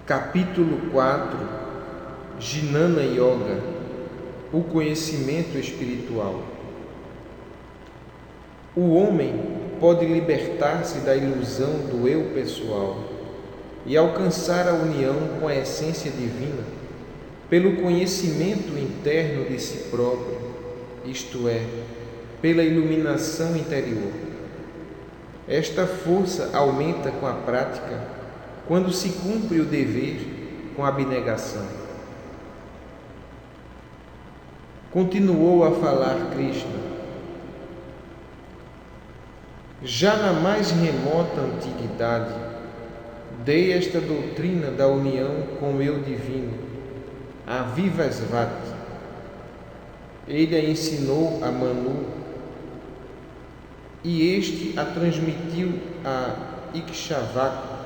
Capítulo 4. Jnana Yoga, o conhecimento espiritual. O homem pode libertar-se da ilusão do eu pessoal e alcançar a união com a essência divina pelo conhecimento interno de si próprio, isto é, pela iluminação interior. Esta força aumenta com a prática quando se cumpre o dever com abnegação. Continuou a falar Krishna. Já na mais remota antiguidade, dei esta doutrina da união com o eu divino, a Vivasvati. Ele a ensinou a Manu e este a transmitiu a Ikshvaka,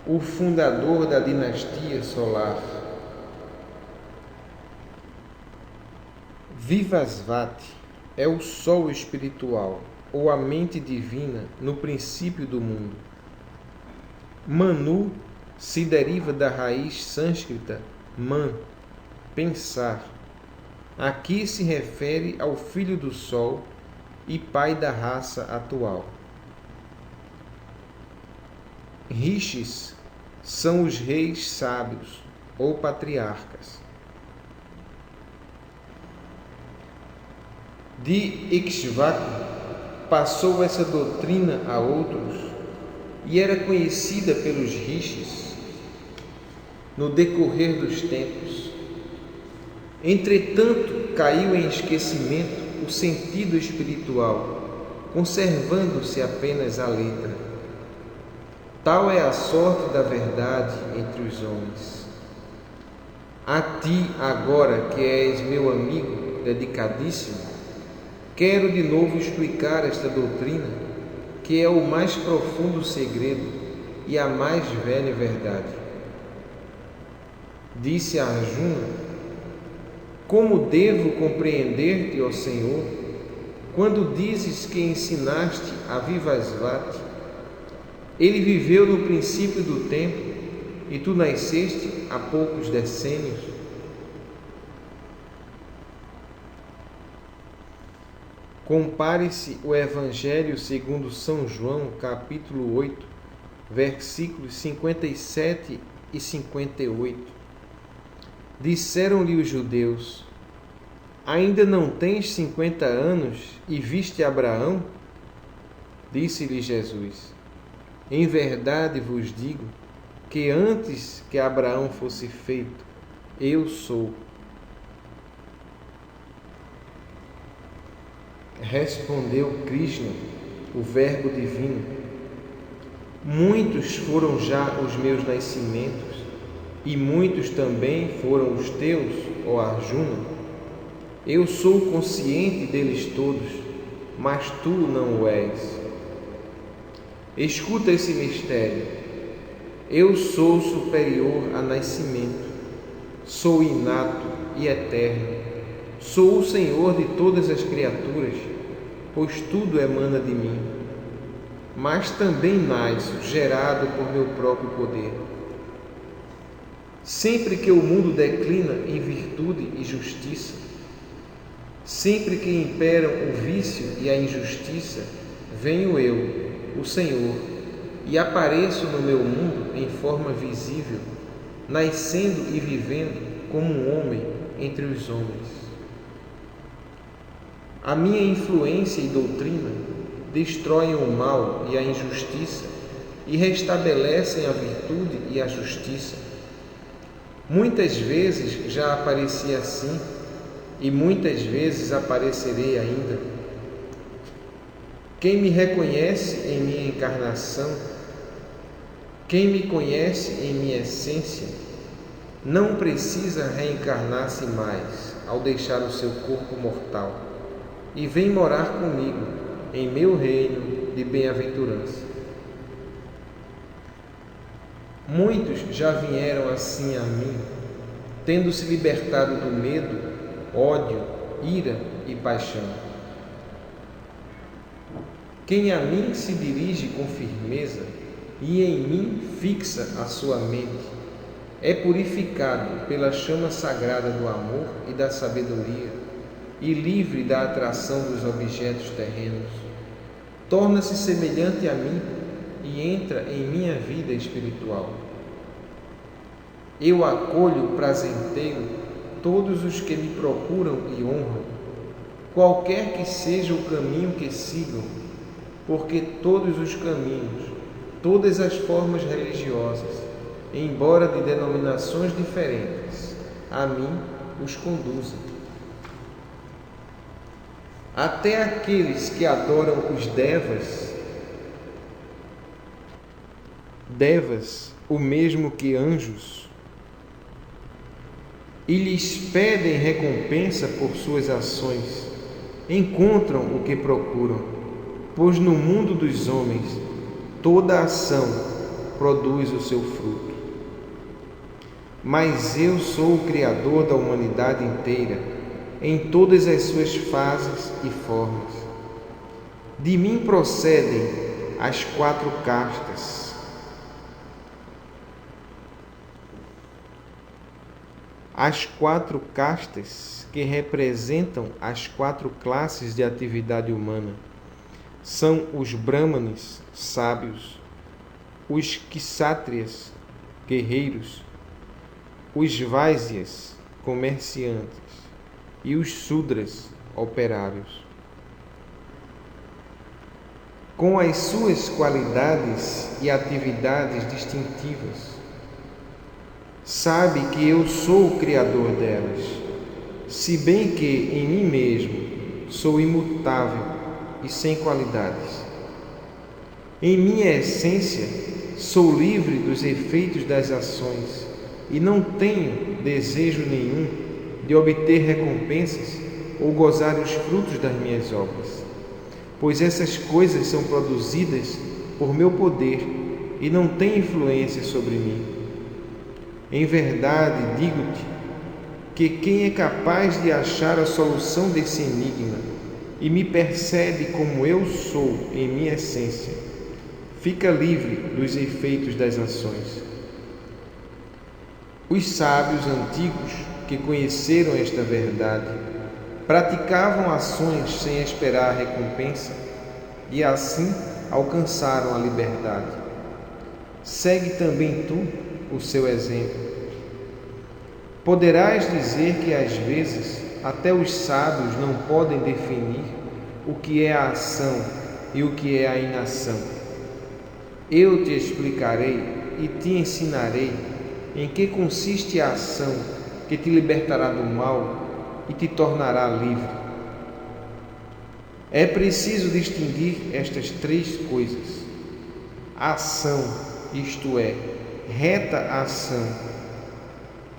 o fundador da dinastia solar. Vivasvati é o sol espiritual, ou a mente divina no princípio do mundo. Manu se deriva da raiz sânscrita man, pensar. Aqui se refere ao filho do sol e pai da raça atual. Rishis são os reis sábios ou patriarcas. De Ikshvaka passou essa doutrina a outros e era conhecida pelos Rishis no decorrer dos tempos. Entretanto, caiu em esquecimento o sentido espiritual, conservando-se apenas a letra. Tal é a sorte da verdade entre os homens. A ti, agora que és meu amigo dedicadíssimo, quero de novo explicar esta doutrina, que é o mais profundo segredo e a mais velha verdade. Disse a Arjuna: como devo compreender-te, ó Senhor, quando dizes que ensinaste a Vivasvati? Ele viveu no princípio do tempo e tu nasceste há poucos decênios. Compare-se o Evangelho segundo São João, capítulo 8, versículos 57 e 58. Disseram-lhe os judeus: ainda não tens 50 anos e viste Abraão? Disse-lhe Jesus: em verdade vos digo que antes que Abraão fosse feito, eu sou. Respondeu Krishna, o Verbo divino: muitos foram já os meus nascimentos, e muitos também foram os teus, ó Arjuna. Eu sou consciente deles todos, mas tu não o és. Escuta esse mistério. Eu sou superior a nascimento, sou inato e eterno, sou o Senhor de todas as criaturas, pois tudo emana de mim, mas também nasço gerado por meu próprio poder. Sempre que o mundo declina em virtude e justiça, sempre que imperam o vício e a injustiça, venho eu, o Senhor, e apareço no meu mundo em forma visível, nascendo e vivendo como um homem entre os homens. A minha influência e doutrina destroem o mal e a injustiça e restabelecem a virtude e a justiça. Muitas vezes já apareci assim e muitas vezes aparecerei ainda. Quem me reconhece em minha encarnação, quem me conhece em minha essência, não precisa reencarnar-se mais ao deixar o seu corpo mortal e vem morar comigo em meu reino de bem-aventurança. Muitos já vieram assim a mim, tendo se libertado do medo, ódio, ira e paixão. Quem a mim se dirige com firmeza e em mim fixa a sua mente, é purificado pela chama sagrada do amor e da sabedoria, e livre da atração dos objetos terrenos, torna-se semelhante a mim e entra em minha vida espiritual. Eu acolho prazenteiro todos os que me procuram e honram, qualquer que seja o caminho que sigam, porque todos os caminhos, todas as formas religiosas, embora de denominações diferentes, a mim os conduzem. Até aqueles que adoram os devas, o mesmo que anjos, e lhes pedem recompensa por suas ações, encontram o que procuram, pois no mundo dos homens toda ação produz o seu fruto. Mas eu sou o Criador da humanidade inteira, em todas as suas fases e formas. De mim procedem as 4 castas. As 4 castas que representam as 4 classes de atividade humana são os brahmanes, sábios, os kshatriyas, guerreiros, os vaisyas, comerciantes, e os sudras, operários. Com as suas qualidades e atividades distintivas, sabe que eu sou o Criador delas, se bem que em mim mesmo sou imutável e sem qualidades. Em minha essência, sou livre dos efeitos das ações e não tenho desejo nenhum de obter recompensas ou gozar os frutos das minhas obras, pois essas coisas são produzidas por meu poder e não têm influência sobre mim. Em verdade, digo-te que quem é capaz de achar a solução desse enigma e me percebe como eu sou em minha essência, fica livre dos efeitos das ações. Os sábios antigos que conheceram esta verdade praticavam ações sem esperar recompensa e assim alcançaram a liberdade. Segue também tu o seu exemplo. Poderás dizer que às vezes até os sábios não podem definir o que é a ação e o que é a inação. Eu te explicarei e te ensinarei em que consiste a ação que te libertará do mal e te tornará livre. É preciso distinguir estas 3 coisas: ação, isto é, reta ação,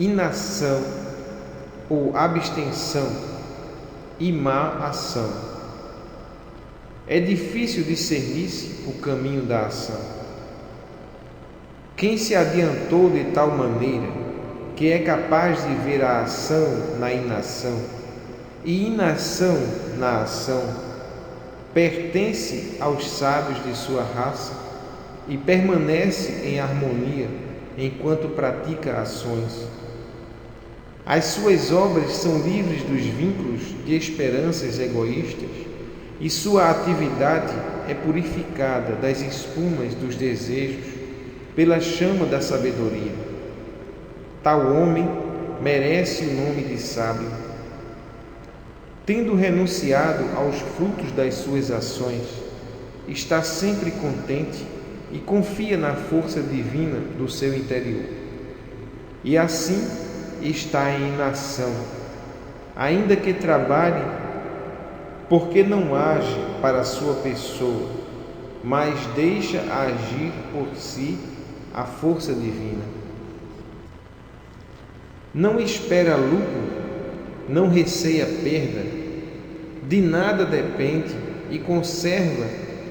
inação ou abstenção e má ação. É difícil discernir-se o caminho da ação. Quem se adiantou de tal maneira que é capaz de ver a ação na inação e inação na ação, pertence aos sábios de sua raça e permanece em harmonia enquanto pratica ações. As suas obras são livres dos vínculos de esperanças egoístas e sua atividade é purificada das espumas dos desejos pela chama da sabedoria. Tal homem merece o nome de sábio. Tendo renunciado aos frutos das suas ações, está sempre contente e confia na força divina do seu interior. E assim está em inação, ainda que trabalhe, porque não age para a sua pessoa, mas deixa agir por si a força divina. Não espera lucro, não receia perda, de nada depende e conserva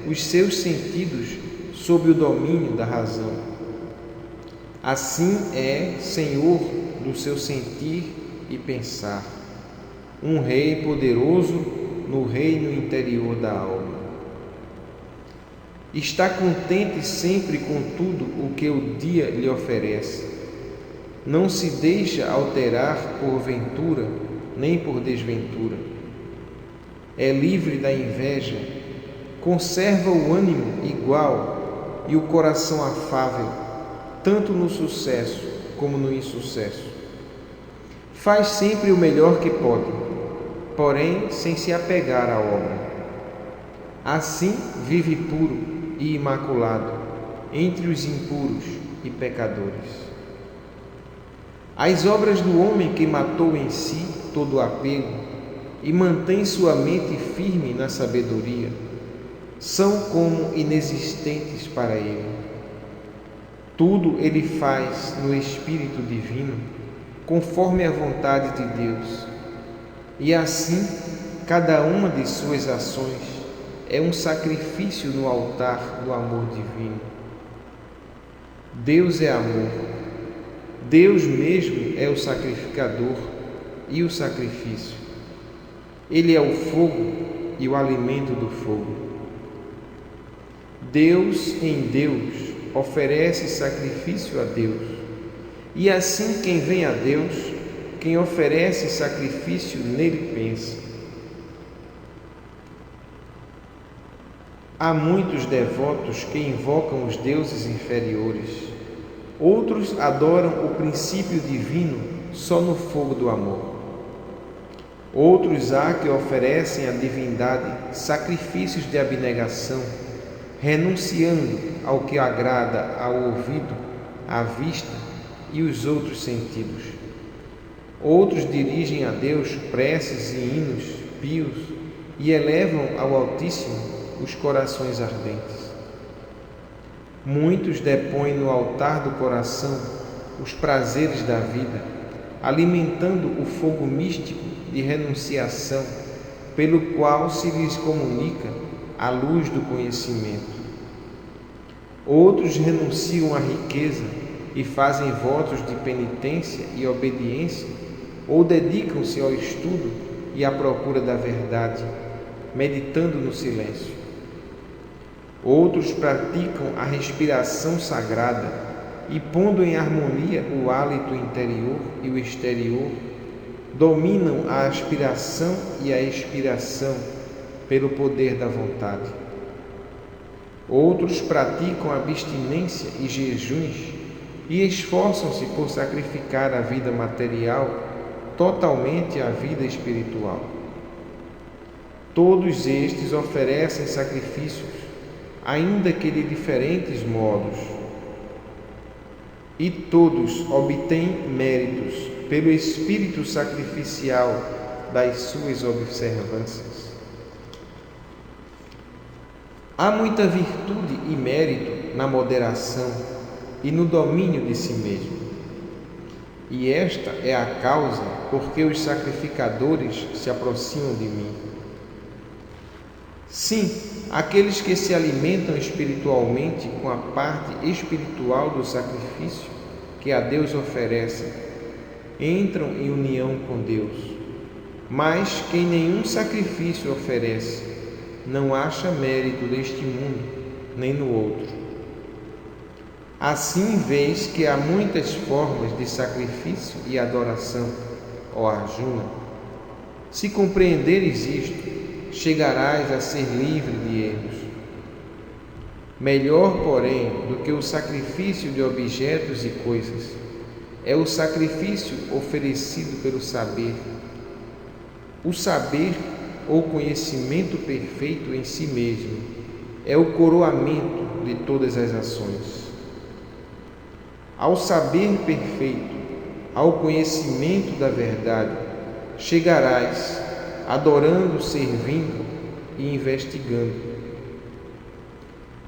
os seus sentidos sob o domínio da razão. Assim é senhor do seu sentir e pensar, um rei poderoso no reino interior da alma. Está contente sempre com tudo o que o dia lhe oferece. Não se deixa alterar por ventura, nem por desventura. É livre da inveja, conserva o ânimo igual e o coração afável, tanto no sucesso como no insucesso. Faz sempre o melhor que pode, porém sem se apegar à obra. Assim vive puro e imaculado entre os impuros e pecadores. As obras do homem que matou em si todo o apego e mantém sua mente firme na sabedoria são como inexistentes para ele. Tudo ele faz no Espírito Divino, conforme a vontade de Deus, e assim cada uma de suas ações é um sacrifício no altar do amor divino. Deus é amor. Deus mesmo é o sacrificador e o sacrifício. Ele é o fogo e o alimento do fogo. Deus em Deus oferece sacrifício a Deus. E assim quem vem a Deus, quem oferece sacrifício nele pensa. Há muitos devotos que invocam os deuses inferiores. Outros adoram o princípio divino só no fogo do amor. Outros há que oferecem à divindade sacrifícios de abnegação, renunciando ao que agrada ao ouvido, à vista e os outros sentidos. Outros dirigem a Deus preces e hinos pios e elevam ao Altíssimo os corações ardentes. Muitos depõem no altar do coração os prazeres da vida, alimentando o fogo místico de renunciação, pelo qual se lhes comunica a luz do conhecimento. Outros renunciam à riqueza e fazem votos de penitência e obediência, ou dedicam-se ao estudo e à procura da verdade, meditando no silêncio. Outros praticam a respiração sagrada e, pondo em harmonia o hálito interior e o exterior, dominam a aspiração e a expiração pelo poder da vontade. Outros praticam abstinência e jejuns e esforçam-se por sacrificar a vida material totalmente à vida espiritual. Todos estes oferecem sacrifícios, ainda que de diferentes modos, e todos obtêm méritos pelo espírito sacrificial das suas observâncias. Há muita virtude e mérito na moderação e no domínio de si mesmo. E esta é a causa por que os sacrificadores se aproximam de mim. Sim, aqueles que se alimentam espiritualmente com a parte espiritual do sacrifício que a Deus oferece, entram em união com Deus. Mas quem nenhum sacrifício oferece, não acha mérito neste mundo, nem no outro. Assim vês que há muitas formas de sacrifício e adoração, ó Arjuna. Se compreenderes isto, chegarás a ser livre de erros. Melhor, porém, do que o sacrifício de objetos e coisas, é o sacrifício oferecido pelo saber. O saber, ou conhecimento perfeito em si mesmo, é o coroamento de todas as ações. Ao saber perfeito, ao conhecimento da verdade, chegarás adorando, servindo e investigando.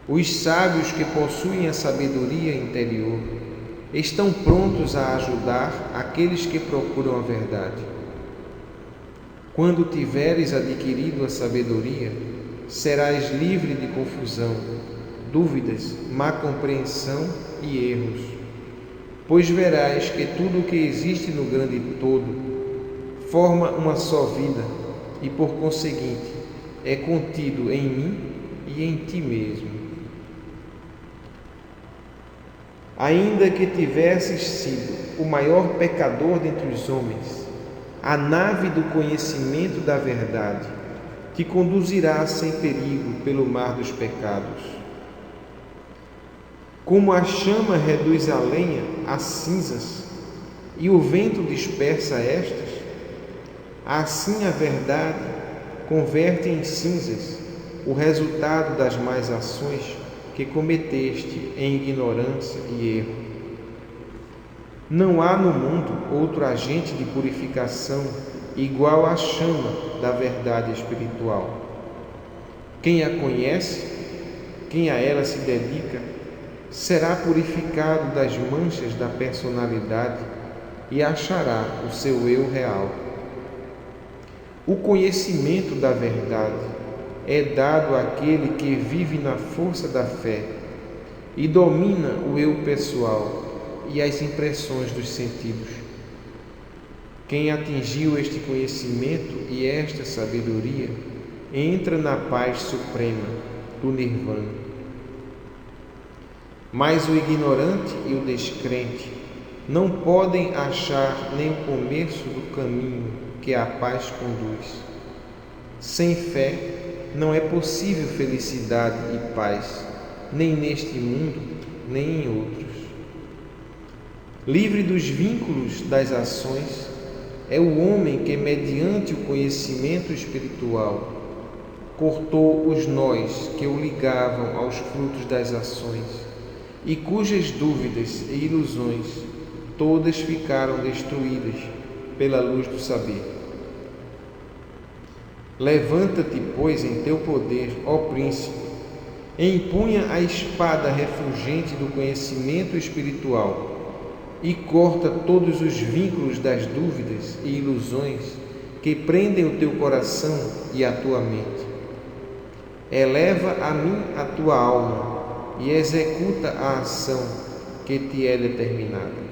Os sábios que possuem a sabedoria interior estão prontos a ajudar aqueles que procuram a verdade. Quando tiveres adquirido a sabedoria, serás livre de confusão, dúvidas, má compreensão e erros, pois verás que tudo o que existe no grande todo forma uma só vida e, por conseguinte, é contido em mim e em ti mesmo. ainda que tivesses sido o maior pecador dentre os homens, a nave do conhecimento da verdade te conduzirá sem perigo pelo mar dos pecados. Como a chama reduz a lenha a cinzas e o vento dispersa estas, assim a verdade converte em cinzas o resultado das más ações que cometeste em ignorância e erro. Não há no mundo outro agente de purificação igual à chama da verdade espiritual. Quem a conhece, quem a ela se dedica, será purificado das manchas da personalidade e achará o seu eu real. O conhecimento da verdade é dado àquele que vive na força da fé e domina o eu pessoal e as impressões dos sentidos. Quem atingiu este conhecimento e esta sabedoria entra na paz suprema do Nirvana. Mas o ignorante e o descrente não podem achar nem o começo do caminho que a paz conduz. Sem fé não é possível felicidade e paz, nem neste mundo, nem em outros. Livre dos vínculos das ações, é o homem que, mediante o conhecimento espiritual, cortou os nós que o ligavam aos frutos das ações e cujas dúvidas e ilusões todas ficaram destruídas pela luz do saber. Levanta-te, pois, em teu poder, ó príncipe, e empunha a espada refulgente do conhecimento espiritual e corta todos os vínculos das dúvidas e ilusões que prendem o teu coração e a tua mente. Eleva a mim a tua alma e executa a ação que te é determinada.